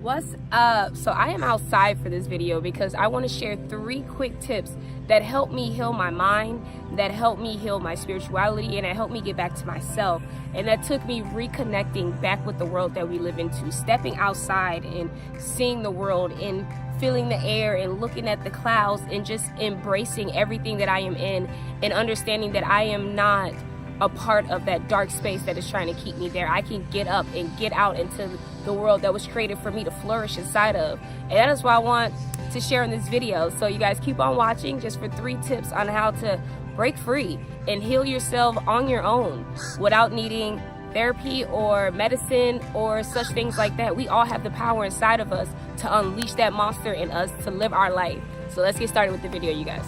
What's up? So I am outside for this video because I want to share 3 quick tips that help me heal my mind, that help me heal my spirituality, and that help me get back to myself. And that took me reconnecting back with the world that we live into, stepping outside and seeing the world and feeling the air and looking at the clouds and just embracing everything that I am in and understanding that I am not a part of that dark space that is trying to keep me there. I can get up and get out into the world that was created for me to flourish inside of. And that is what I want to share in this video. So you guys keep on watching just for 3 tips on how to break free and heal yourself on your own without needing therapy or medicine or such things like that. We all have the power inside of us to unleash that monster in us to live our life. So let's get started with the video, you guys.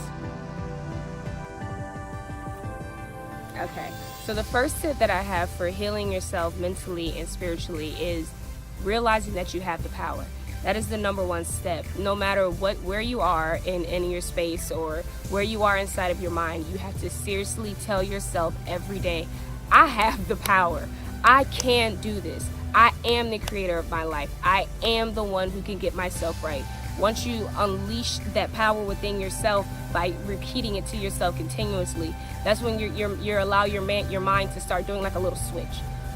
Okay, so the first tip that I have for healing yourself mentally and spiritually is realizing that you have the power. That is the #1 step. No matter where you are in your space or where you are inside of your mind, you have to seriously tell yourself every day, I have the power. I can do this. I am the creator of my life. I am the one who can get myself right. Once you unleash that power within yourself by repeating it to yourself continuously, that's when you allow your mind to start doing like a little switch.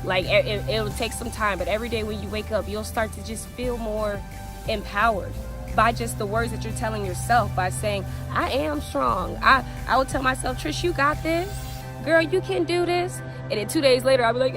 Like it'll take some time, but every day when you wake up, you'll start to just feel more empowered by just the words that you're telling yourself, by saying, I am strong. I would tell myself, Trish, you got this. Girl, you can do this. And then 2 days later, I'll be like,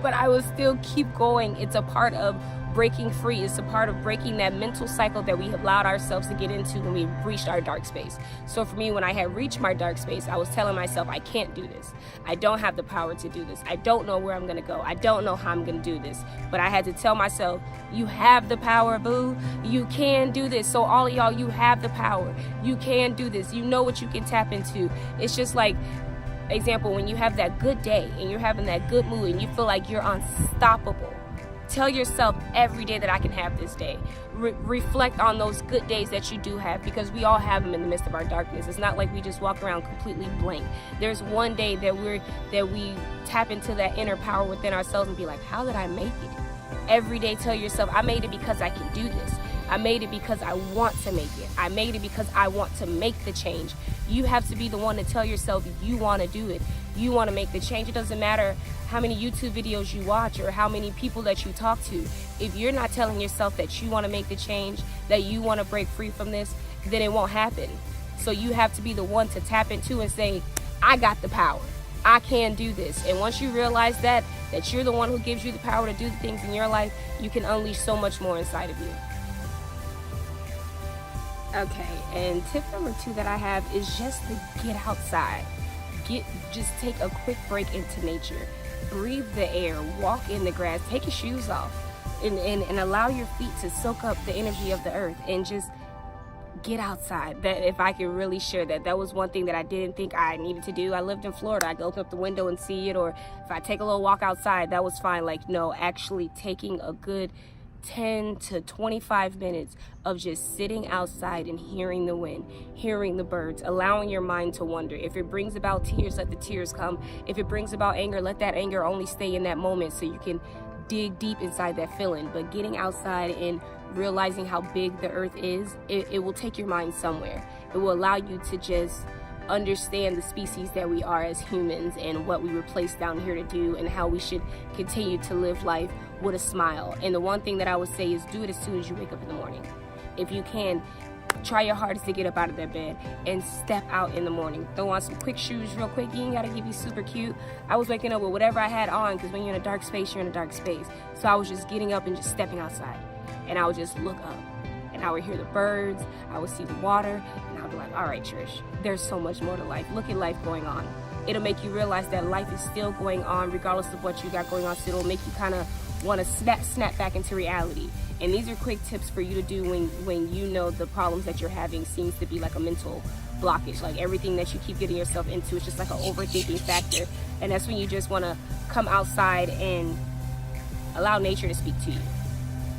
but I will still keep going. It's a part of breaking free. It's a part of breaking that mental cycle that we have allowed ourselves to get into when we reached our dark space. So for me, when I had reached my dark space, I was telling myself, I can't do this. I don't have the power to do this. I don't know where I'm going to go. I don't know how I'm going to do this. But I had to tell myself, you have the power, boo. You can do this. So all of y'all, you have the power. You can do this. You know what you can tap into. It's just like, example, when you have that good day and you're having that good mood and you feel like you're unstoppable, tell yourself every day that I can have this day. Reflect on those good days that you do have, because we all have them in the midst of our darkness. It's not like we just walk around completely blank. There's one day that we tap into that inner power within ourselves and be like, how did I make it? Every day tell yourself, I made it because I can do this. I made it because I want to make it. I made it because I want to make the change. You have to be the one to tell yourself you want to do it. You want to make the change. It doesn't matter how many YouTube videos you watch or how many people that you talk to. If you're not telling yourself that you want to make the change, that you want to break free from this, then it won't happen. So you have to be the one to tap into and say, I got the power. I can do this. And once you realize that you're the one who gives you the power to do the things in your life, you can unleash so much more inside of you. Okay, and tip #2 that I have is just to get outside. Just take a quick break into nature. Breathe the air, walk in the grass, take your shoes off, and allow your feet to soak up the energy of the earth and just get outside. That, if I can really share that was one thing that I didn't think I needed to do. I lived in Florida. I could open up the window and see it, or if I take a little walk outside, that was fine. Like, no, actually taking a good 10 to 25 minutes of just sitting outside and hearing the wind, hearing the birds, allowing your mind to wander. If it brings about tears, let the tears come. If it brings about anger, let that anger only stay in that moment so you can dig deep inside that feeling. But getting outside and realizing how big the earth is, it will take your mind somewhere. It will allow you to just understand the species that we are as humans and what we were placed down here to do and how we should continue to live life with a smile. And the one thing that I would say is do it as soon as you wake up in the morning. If you can, try your hardest to get up out of that bed and step out in the morning. Throw on some quick shoes real quick. You ain't gotta be super cute. I was waking up with whatever I had on, because when you're in a dark space, you're in a dark space. So I was just getting up and just stepping outside, and I would just look up and I would hear the birds, I would see the water, and I would be like, all right, Trish, there's so much more to life. Look at life going on. It'll make you realize that life is still going on regardless of what you got going on. So it'll make you kind of want to snap back into reality. And these are quick tips for you to do when you know the problems that you're having seems to be like a mental blockage. Like everything that you keep getting yourself into is just like an overthinking factor. And that's when you just want to come outside and allow nature to speak to you.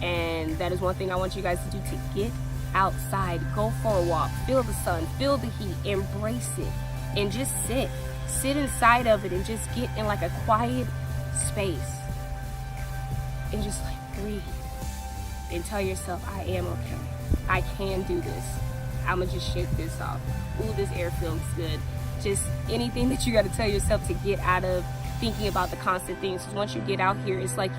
And that is one thing I want you guys to do, to get outside, go for a walk, feel the sun, feel the heat, embrace it, and just sit inside of it and just get in like a quiet space and just like breathe and tell yourself, I am okay. I can do this. I'm gonna just shake this off. Ooh, this air feels good. Just anything that you got to tell yourself to get out of thinking about the constant things. Because once you get out here, it's like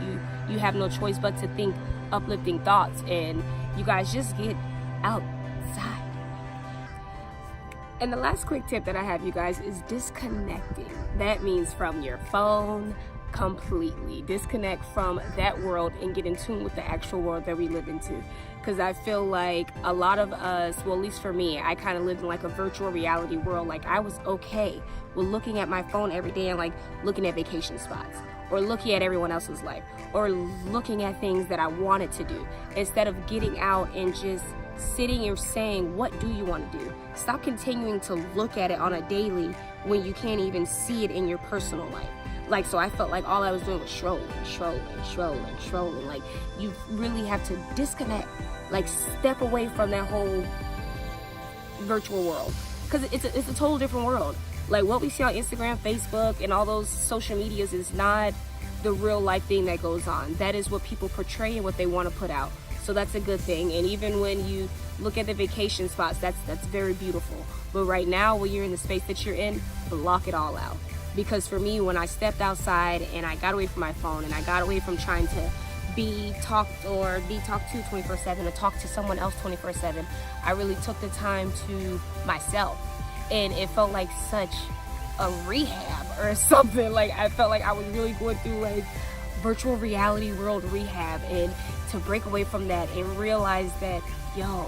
you have no choice but to think uplifting thoughts, and you guys just get outside. And the last quick tip that I have, you guys, is disconnecting. That means from your phone, completely disconnect from that world and get in tune with the actual world that we live into. Because I feel like a lot of us, well, at least for me, I kind of lived in like a virtual reality world. Like I was okay with looking at my phone every day and like looking at vacation spots, or looking at everyone else's life, or looking at things that I wanted to do, instead of getting out and just sitting and saying, what do you want to do? Stop continuing to look at it on a daily when you can't even see it in your personal life. Like, so I felt like all I was doing was scrolling. Like, you really have to disconnect, like step away from that whole virtual world, because it's a total different world. Like what we see on Instagram, Facebook, and all those social medias is not the real life thing that goes on. That is what people portray and what they want to put out. So that's a good thing. And even when you look at the vacation spots, that's very beautiful. But right now, when you're in the space that you're in, block it all out. Because for me, when I stepped outside and I got away from my phone and I got away from trying to be talked to 24/7 or talk to someone else 24/7, I really took the time to myself. And it felt like such a rehab or something. Like I felt like I was really going through like virtual reality world rehab, and to break away from that and realize that, yo,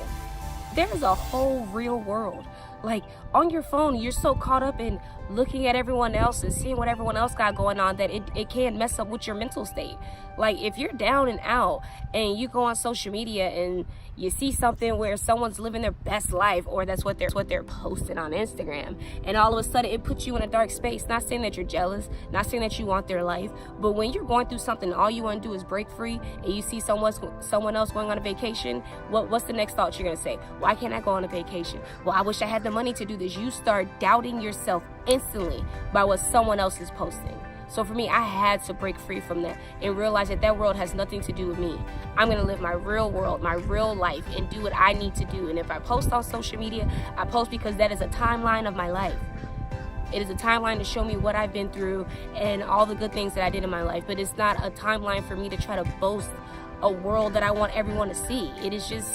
there is a whole real world. Like on your phone, you're so caught up in looking at everyone else and seeing what everyone else got going on that it can mess up with your mental state. Like if you're down and out and you go on social media and you see something where someone's living their best life, or that's what they're posting on Instagram, and all of a sudden it puts you in a dark space. Not saying that you're jealous, not saying that you want their life, but when you're going through something, all you want to do is break free, and you see someone else going on a vacation, what's the next thought you're gonna say? Why can't I go on a vacation? Well, I wish I had the money to do this. You start doubting yourself instantly by what someone else is posting. So for me, I had to break free from that and realize that world has nothing to do with me. I'm going to live my real world, my real life, and do what I need to do. And if I post on social media, I post because that is a timeline of my life. It is a timeline to show me what I've been through and all the good things that I did in my life. But it's not a timeline for me to try to boast a world that I want everyone to see. It is just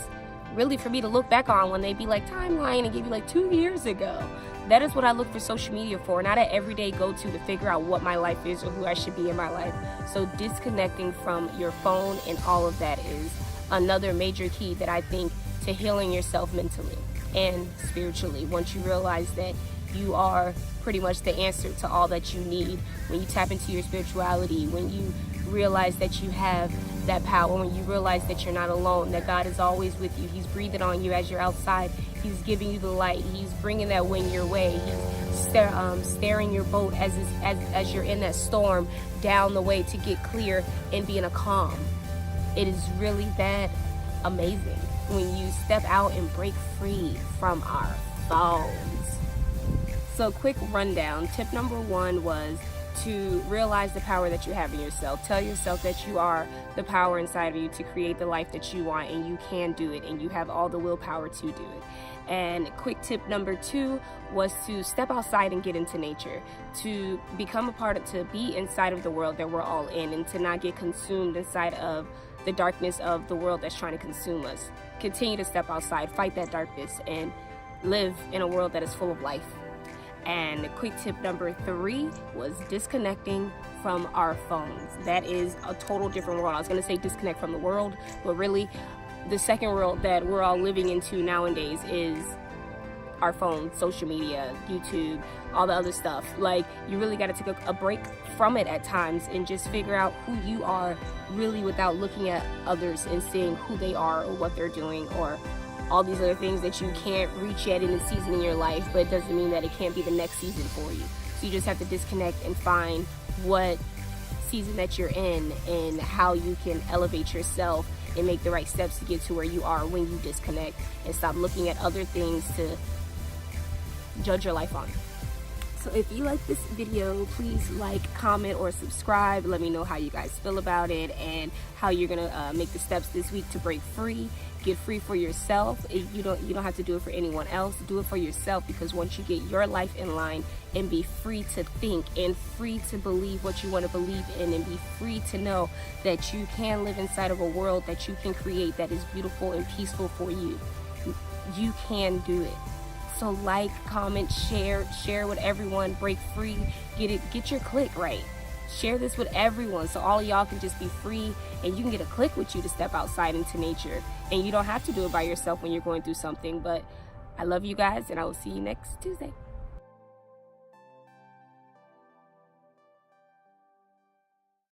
really for me to look back on when they be like timeline and give you like 2 years ago. That is what I look for social media for, not an everyday go-to to figure out what my life is or who I should be in my life. So disconnecting from your phone and all of that is another major key that I think to healing yourself mentally and spiritually. Once you realize that you are pretty much the answer to all that you need, when you tap into your spirituality, when you realize that you have that power, when you realize that you're not alone, that God is always with you. He's breathing on you as you're outside. He's giving you the light. He's bringing that wind your way. He's steering your boat as you're in that storm down the way to get clear and be in a calm. It is really that amazing when you step out and break free from our phones. So quick rundown. Tip number 1 was to realize the power that you have in yourself. Tell yourself that you are the power inside of you to create the life that you want, and you can do it, and you have all the willpower to do it. And quick tip number 2 was to step outside and get into nature, to become to be inside of the world that we're all in, and to not get consumed inside of the darkness of the world that's trying to consume us. Continue to step outside, fight that darkness, and live in a world that is full of life. And quick tip number 3 was disconnecting from our phones. That is a total different world. I was going to say disconnect from the world, but really the second world that we're all living into nowadays is our phones, social media, YouTube, all the other stuff. Like, you really got to take a break from it at times and just figure out who you are really without looking at others and seeing who they are or what they're doing or all these other things that you can't reach yet in the season in your life, but it doesn't mean that it can't be the next season for you. So you just have to disconnect and find what season that you're in and how you can elevate yourself and make the right steps to get to where you are when you disconnect and stop looking at other things to judge your life on. So if you like this video, please like, comment, or subscribe. Let me know how you guys feel about it and how you're gonna make the steps this week to break free, get free for yourself. You don't have to do it for anyone else. Do it for yourself, because once you get your life in line and be free to think and free to believe what you want to believe in, and be free to know that you can live inside of a world that you can create that is beautiful and peaceful for you. You can do it. So like, comment, share with everyone, break free, get your clique right. Share this with everyone so all of y'all can just be free, and you can get a clique with you to step outside into nature. And you don't have to do it by yourself when you're going through something. But I love you guys, and I will see you next Tuesday.